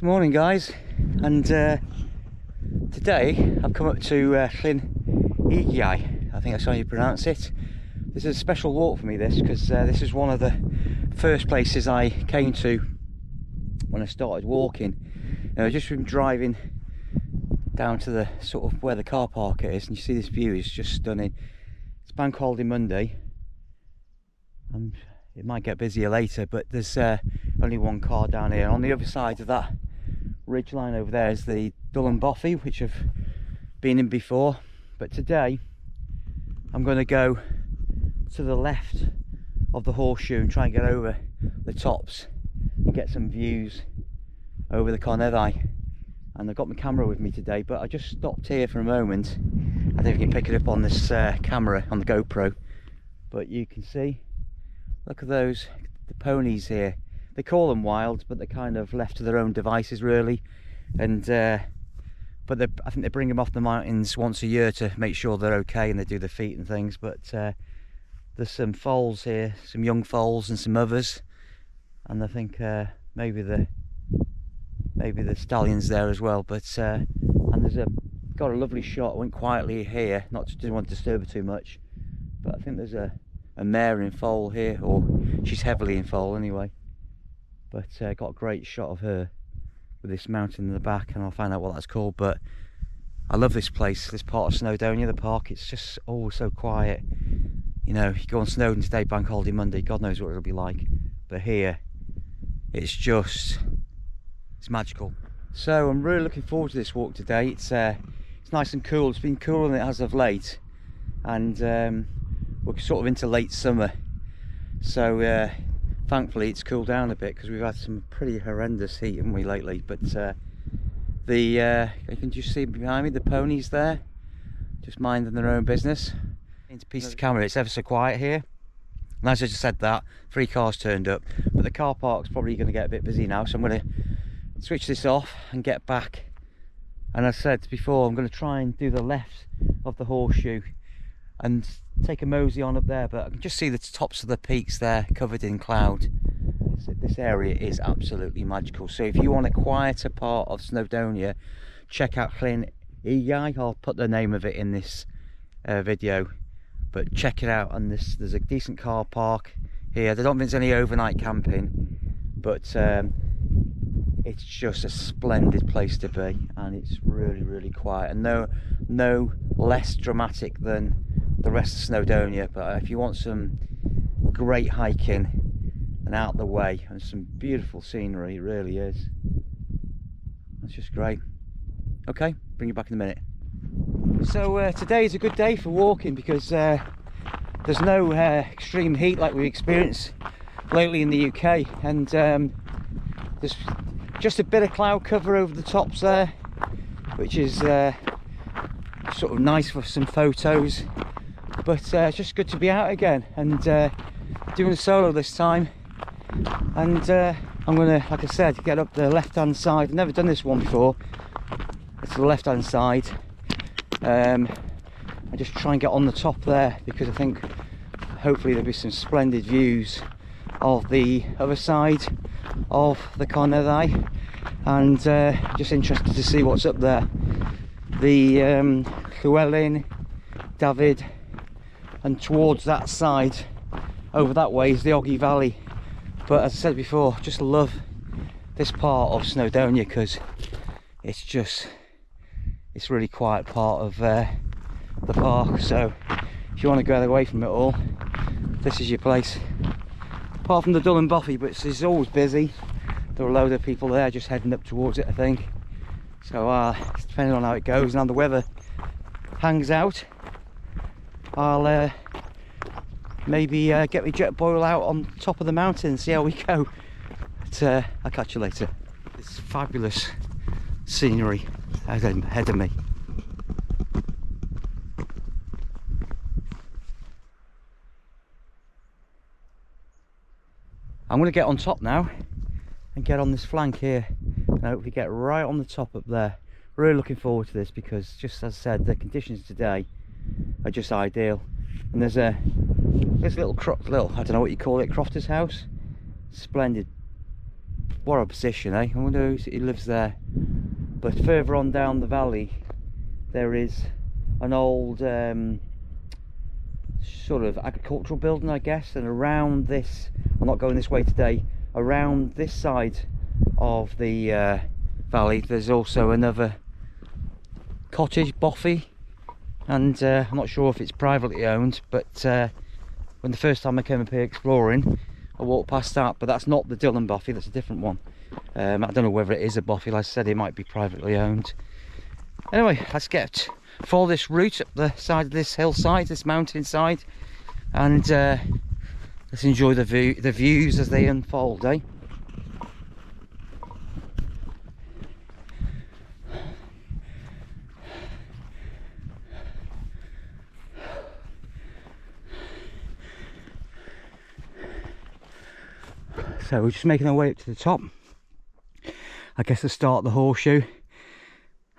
Morning guys, and today I've come up to Llyn Eigiau, I think that's how you pronounce it. This is a special walk for me because this is one of the first places I came to when I started walking. Just from driving down to the sort of where the car park is, and you see this view is just stunning. It's Bank Holiday Monday and it might get busier later, but there's only one car down here. On the other side of that ridge line over there is the Llyn Eigiau, which I've been in before, but today I'm going to go to the left of the horseshoe and try and get over the tops and get some views over the Llyn. And I've got my camera with me today, but I just stopped here for a moment. I don't know if you can pick it up on this camera on the GoPro, but you can see, look at those, the ponies here. They call them wild, but they're kind of left to their own devices really. And but I think they bring them off the mountains once a year to make sure they're okay, and they do their feet and things. But there's some foals here, some young foals and some others, and I think maybe the stallions there as well. But and there's got a lovely shot. I went quietly here, didn't want to disturb her too much, but I think there's a mare in foal here, or she's heavily in foal anyway. But got a great shot of her with this mountain in the back, and I'll find out what that's called. But I love this place, this part of Snowdonia, the park. It's just always so quiet. You know, you go on Snowdonia today, Bank Holiday Monday, God knows what it'll be like. But here, it's magical. So I'm really looking forward to this walk today. It's nice and cool. It's been cooler than it has of late, and we're sort of into late summer. So thankfully it's cooled down a bit, because we've had some pretty horrendous heat, haven't we, lately. But you can just see behind me the ponies there, just minding their own business. Into piece of camera, it's ever so quiet here. And as I just said that, 3 cars turned up, but the car park's probably going to get a bit busy now, so I'm going to switch this off and get back. And as I said before, I'm going to try and do the left of the horseshoe and take a mosey on up there, but I can just see the tops of the peaks there covered in cloud. This area is absolutely magical. So if you want a quieter part of Snowdonia, check out Llyn Eigiau. I'll put the name of it in this video, but check it out. And there's a decent car park here. I don't think there's any overnight camping, but it's just a splendid place to be, and it's really quiet, and no less dramatic than the rest of Snowdonia. But if you want some great hiking and out the way and some beautiful scenery, it really is. That's just great. Okay, bring you back in a minute. So today is a good day for walking, because there's no extreme heat like we experienced lately in the UK, and there's just a bit of cloud cover over the tops there, which is sort of nice for some photos. But it's just good to be out again, and doing a solo this time. And I'm gonna, like I said, get up the left hand side. I've never done this one before. It's the left hand side. I just try and get on the top there, because I think hopefully there'll be some splendid views of the other side of the Llyn, and just interested to see what's up there. The Llywelyn, David, and towards that side over that way is the Oggy Valley. But as I said before, just love this part of Snowdonia, because it's really quiet part of the park. So if you want to go away from it all, this is your place. Apart from the Llyn Eigiau, but it's always busy. There are a load of people there just heading up towards it, I think. So depending on how it goes and how the weather hangs out, I'll maybe get my jet boil out on top of the mountain and see how we go. But I'll catch you later. It's fabulous scenery ahead of me. I'm going to get on top now and get on this flank here, and hopefully get right on the top up there. Really looking forward to this, because just as I said, the conditions today are just ideal. And there's a little I don't know what you call it, crofter's house. Splendid What a position, eh? I wonder who lives there. But further on down the valley there is an old sort of agricultural building, I guess, and around this, I'm not going this way today, around this side of the valley there's also another cottage, bothy, and I'm not sure if it's privately owned, but when the first time I came up here exploring I walked past that, but that's not the Llyn bothy, that's a different one. I don't know whether it is a bothy, like I said, it might be privately owned. Anyway, let's follow this route up the side of this hillside, this mountainside, and let's enjoy the views as they unfold, eh? So we're just making our way up to the top, I guess, to start the horseshoe,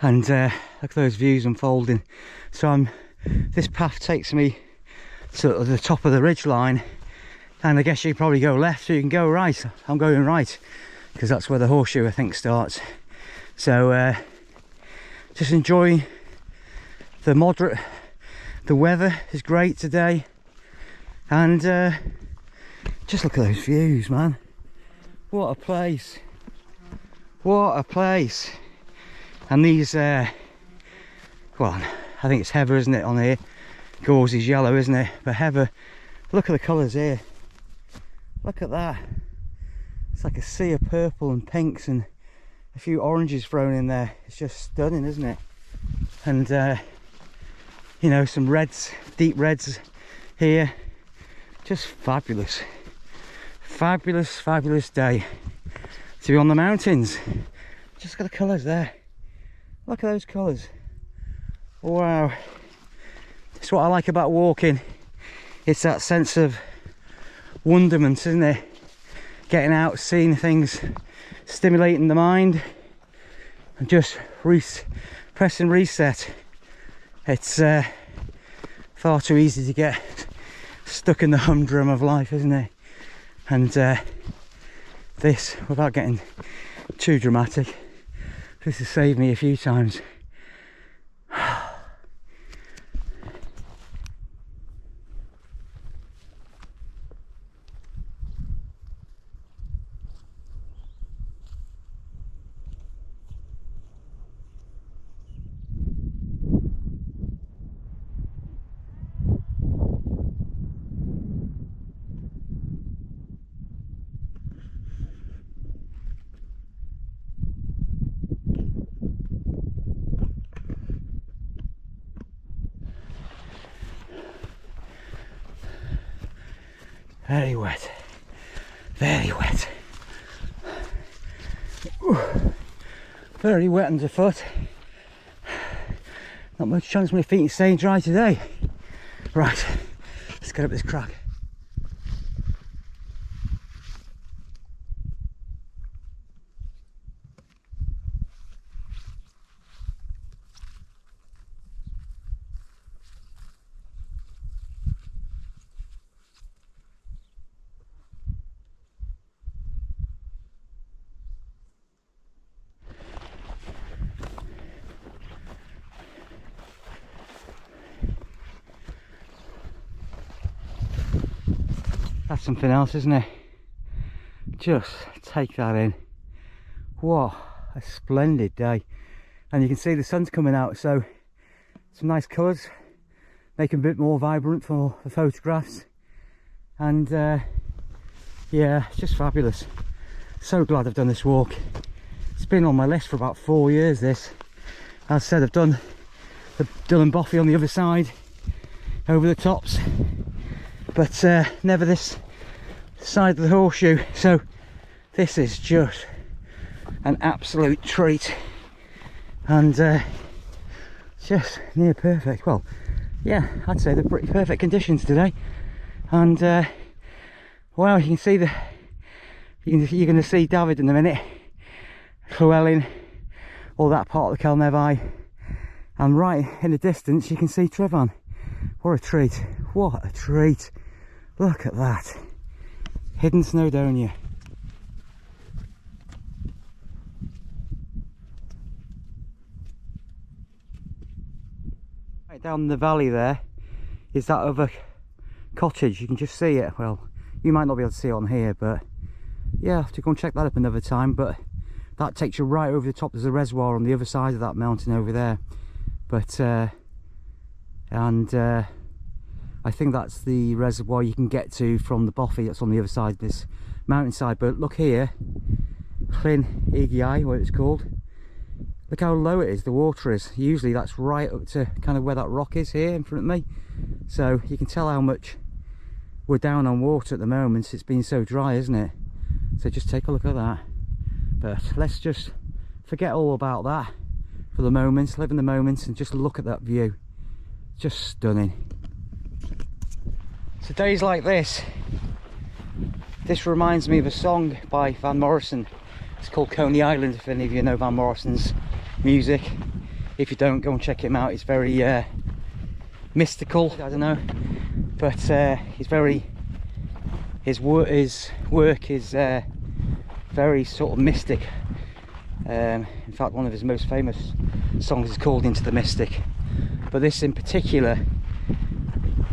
and look at those views unfolding. So this path takes me to the top of the ridge line, and I guess you probably go left or you can go right. I'm going right because that's where the horseshoe, I think, starts. So just enjoying the weather is great today, and just look at those views, man. What a place, what a place. And these well, I think it's heather, isn't it, on here? Gauze is yellow, isn't it? But heather, look at the colours here, look at that. It's like a sea of purple and pinks and a few oranges thrown in there. It's just stunning, isn't it? And you know, some reds, deep reds here. Just fabulous, fabulous, fabulous day to be on the mountains. Just got the colours there, look at those colours. Wow, it's what I like about walking. It's that sense of wonderment, isn't it? Getting out, seeing things, stimulating the mind, and just press and reset. It's far too easy to get stuck in the humdrum of life, isn't it? And this, without getting too dramatic, this has saved me a few times. Very wet, very wet. Ooh, very wet underfoot. Not much chance my feet staying dry today. Right, let's get up this crag. That's something else, isn't it? Just take that in. What a splendid day. And you can see the sun's coming out, so some nice colours, making a bit more vibrant for the photographs. And yeah, it's just fabulous. So glad I've done this walk. It's been on my list for about 4 years, this. As I said, I've done the Llyn bothy on the other side, over the tops, but never this side of the horseshoe. So this is just an absolute treat, and just near perfect. Well, yeah, I'd say they're pretty perfect conditions today. And well, you can see you're going to see David in a minute, Llywelyn, all that part of the Cell Nefi, and right in the distance you can see Trevan. What a treat, what a treat. Look at that, hidden Snowdonia. down the valley there is that other cottage. You can just see it. Well, you might not be able to see it on here, but yeah, I'll have to go and check that up another time. But that takes you right over the top. There's a reservoir on the other side of that mountain over there, but I think that's the reservoir you can get to from the bothy that's on the other side of this mountainside. But look here, Llyn Eigiau, what it's called. Look how low it is, the water is. Usually that's right up to kind of where that rock is here in front of me. So you can tell how much we're down on water at the moment. It's been so dry, isn't it? So just take a look at that. But let's just forget all about that for the moment, live in the moment and just look at that view. Just stunning. So days like this reminds me of a song by Van Morrison. It's called Coney Island, if any of you know Van Morrison's music. If you don't, go and check him out. It's very mystical, I don't know, but he's very, his work is very sort of mystic. In fact, one of his most famous songs is called Into the Mystic, but this in particular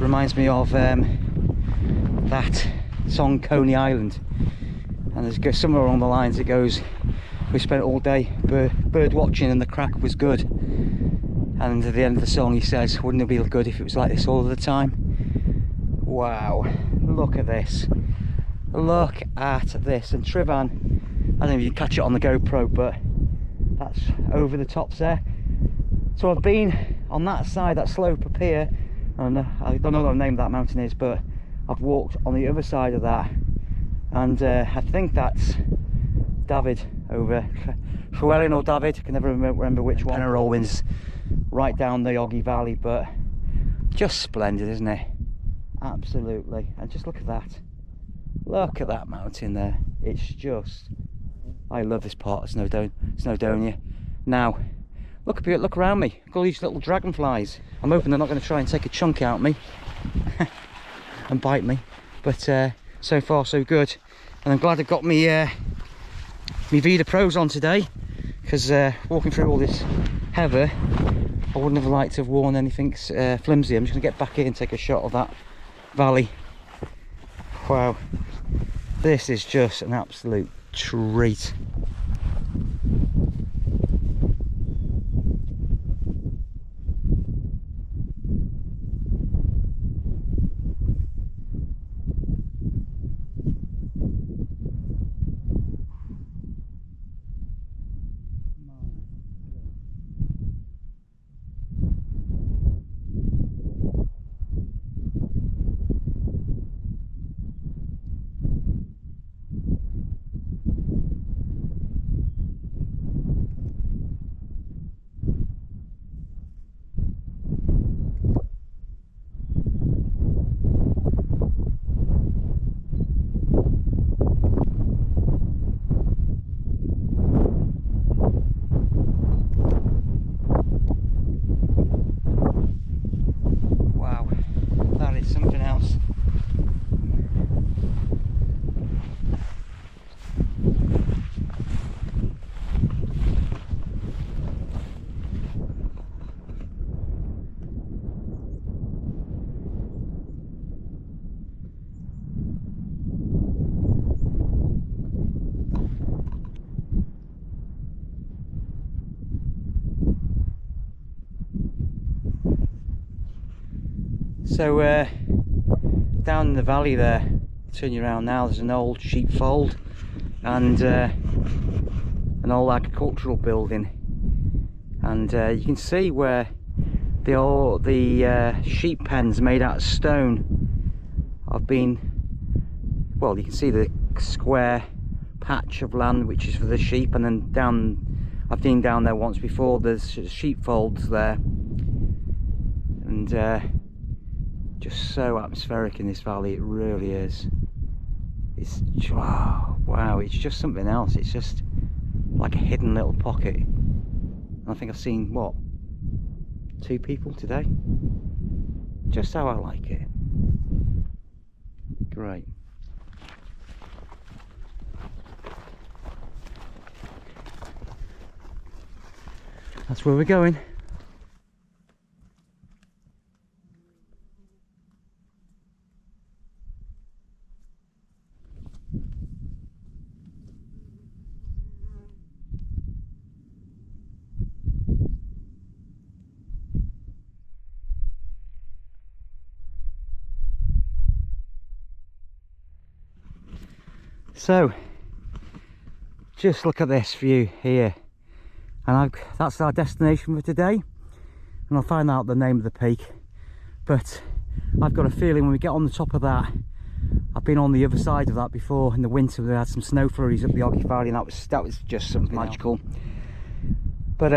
reminds me of that song Coney Island, and there's somewhere along the lines it goes, we spent all day bird watching and the crack was good, and at the end of the song he says, wouldn't it be good if it was like this all the time? Wow, look at this, look at this. And Trivan, I don't know if you can catch it on the GoPro, but that's over the tops there. So I've been on that side, that slope up here, and I don't know what the name of that mountain is, but I've walked on the other side of that, and I think that's David over Llywelyn or David, I can never remember which one. Penarolwyn's right down the Oggy Valley, but just splendid, isn't it? Absolutely. And just look at that, look at that mountain there. It's just, I love this part of Snowdonia. Now look around me, look at all these little dragonflies. I'm hoping they're not going to try and take a chunk out of me and bite me, but so far so good. And I'm glad I got me Vida Pros on today, because walking through all this heather, I wouldn't have liked to have worn anything flimsy. I'm just going to get back in and take a shot of that valley. Wow, this is just an absolute treat. So down in the valley there, turn you around now, there's an old sheepfold and an old agricultural building, and you can see where the sheep pens made out of stone have been, well, you can see the square patch of land which is for the sheep, and then down, I've been down there once before, there's sheepfolds there, and just so atmospheric in this valley, it really is. It's wow, it's just something else. It's just like a hidden little pocket. And I think I've seen, what, 2 people today? Just how I like it. Great. That's where we're going. So just look at this view here, and that's our destination for today, and I'll find out the name of the peak. But I've got a feeling when we get on the top of that, I've been on the other side of that before in the winter. We had some snow flurries up the Eigiau Valley, and that was just something magical. But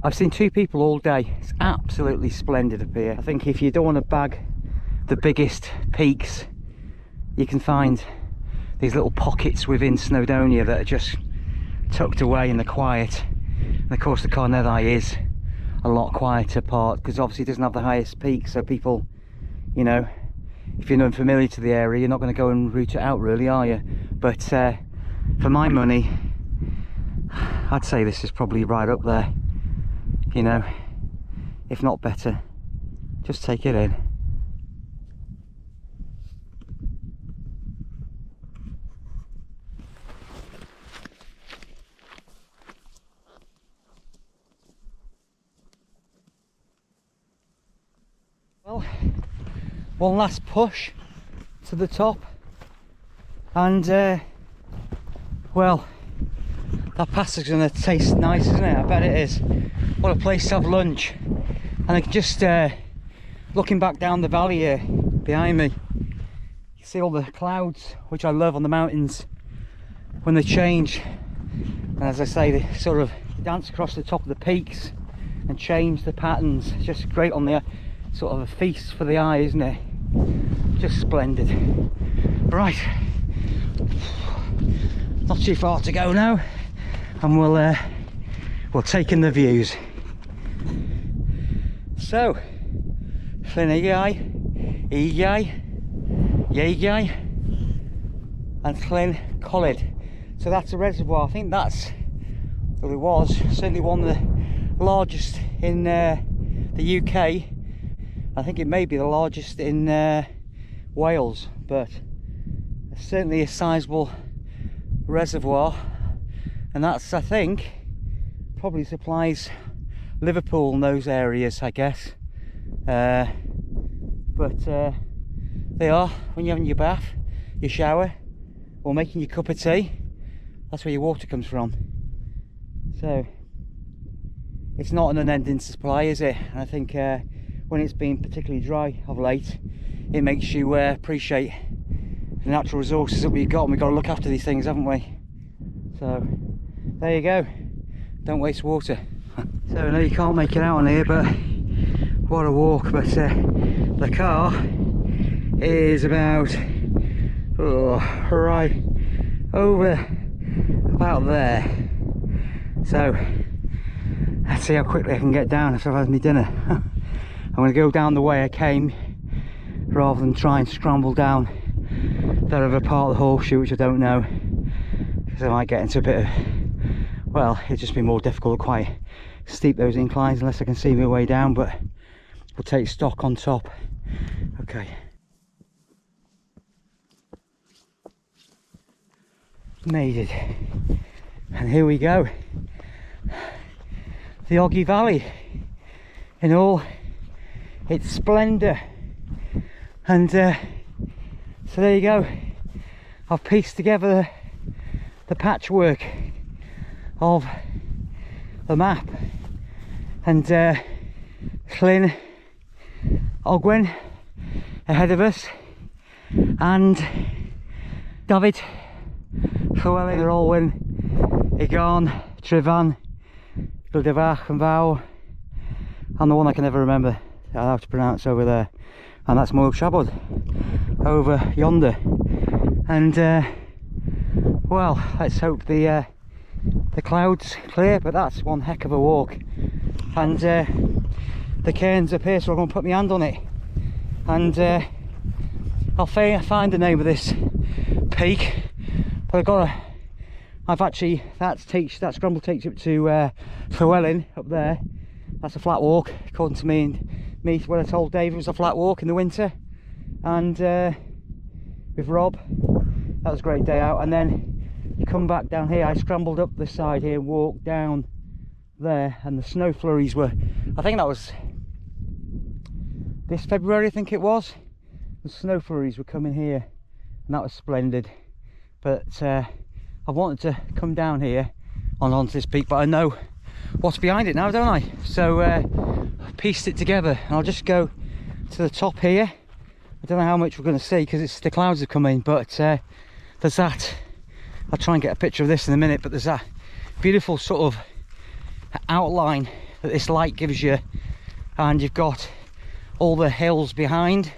I've seen two people all day. It's absolutely splendid up here. I think if you don't want to bag the biggest peaks, you can find these little pockets within Snowdonia that are just tucked away and they're quiet. And of course the Corneli is a lot quieter part, because obviously it doesn't have the highest peak, so people, you know, if you're unfamiliar to the area, you're not going to go and route it out really, are you? But for my money, I'd say this is probably right up there, you know, if not better. Just take it in. Well, one last push to the top, and well, that pass is going to taste nice, isn't it? I bet it is. What a place to have lunch. And I can just looking back down the valley here behind me, you see all the clouds, which I love on the mountains when they change, and as I say, they sort of dance across the top of the peaks and change the patterns. It's just great on the sort of a feast for the eye, isn't it? Just splendid. Right, not too far to go now, and we'll take in the views. So, Llyn Eigiau, and Llyn Collid. So that's a reservoir. I think that's, well, it was certainly one of the largest in the UK. I think it may be the largest in Wales, but it's certainly a sizable reservoir, and that's, I think, probably supplies Liverpool and those areas, I guess. But they are, when you're having your bath, your shower, or making your cup of tea, that's where your water comes from. So it's not an unending supply, is it? And I think when it's been particularly dry of late, it makes you appreciate the natural resources that we've got, and we've got to look after these things, haven't we? So there you go, don't waste water. So I know you can't make it out on here, but what a walk. But the car is about right over about there, so let's see how quickly I can get down after I've had my dinner. I'm going to go down the way I came rather than try and scramble down that other part of the horseshoe, which I don't know, because I might get into a bit of, well, it'd just be more difficult, quite steep those inclines, unless I can see my way down. But we'll take stock on top. Okay, made it, and here we go, the Eigiau Valley in all its splendour. And so there you go, I've pieced together the patchwork of the map, and Llyn Eigiau ahead of us, and David, Llywelyn, they're all Llyn Eigiau, Tryfan, Llithrig and Vow, and the one I can never remember how to pronounce over there, and that's Moel Shabod over yonder. And well, let's hope the clouds clear, but that's one heck of a walk. And the cairn's up here, so I'm going to put my hand on it, and I'll find the name of this peak. But that scramble takes you up to Llywelyn up there. That's a flat walk, according to me, and what I told Dave, it was a flat walk in the winter. And with Rob, that was a great day out. And then you come back down here, I scrambled up this side here, walked down there, and the snow flurries were, I think that was this February, I think it was, the snow flurries were coming here and that was splendid. But I wanted to come down here onto this peak, but I know what's behind it now, don't I? So I pieced it together, and I'll just go to the top here. I don't know how much we're going to see because the clouds have come in, but there's that. I'll try and get a picture of this in a minute, but there's that beautiful sort of outline that this light gives you, and you've got all the hills behind,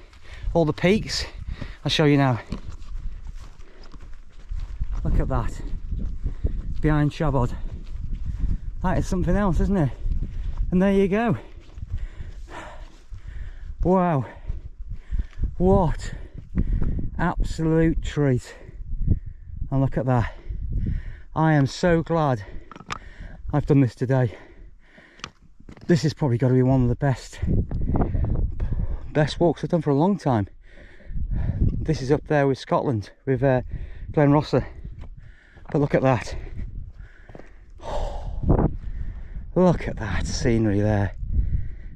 all the peaks. I'll show you now. Look at that behind Chabod. That is something else, isn't it? And there you go. Wow, what absolute treat. And look at that. I am so glad I've done this today. This has probably got to be one of the best walks I've done for a long time. This is up there with Scotland, with Glen Rosser. But look at that. Look at that scenery there.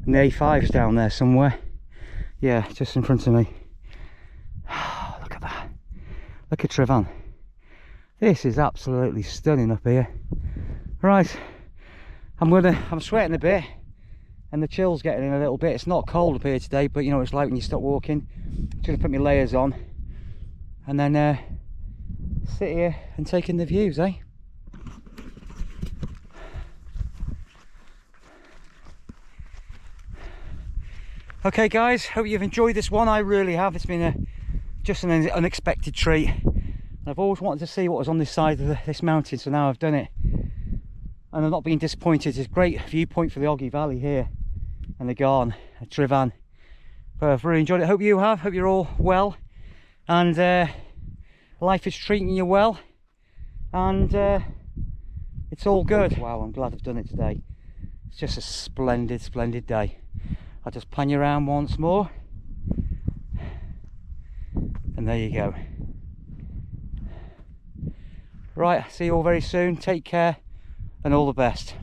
And the A5's down there somewhere. Yeah, just in front of me. Look at that. Look at Trevan. This is absolutely stunning up here. Right, I'm sweating a bit, and the chill's getting in a little bit. It's not cold up here today, but you know what it's like when you stop walking. I'm just gonna put my layers on, and then sit here and take in the views, eh? Okay guys, hope you've enjoyed this one. I really have. It's been just an unexpected treat. I've always wanted to see what was on this side of this mountain, so now I've done it. And I'm not being disappointed. It's a great viewpoint for the Oggy Valley here and the Garn at Trevan. But I've really enjoyed it. Hope you have. Hope you're all well, and life is treating you well, and it's all good. Wow, I'm glad I've done it today. It's just a splendid day. I'll just pan you around once more, and there you go. Right, see you all very soon. Take care and all the best.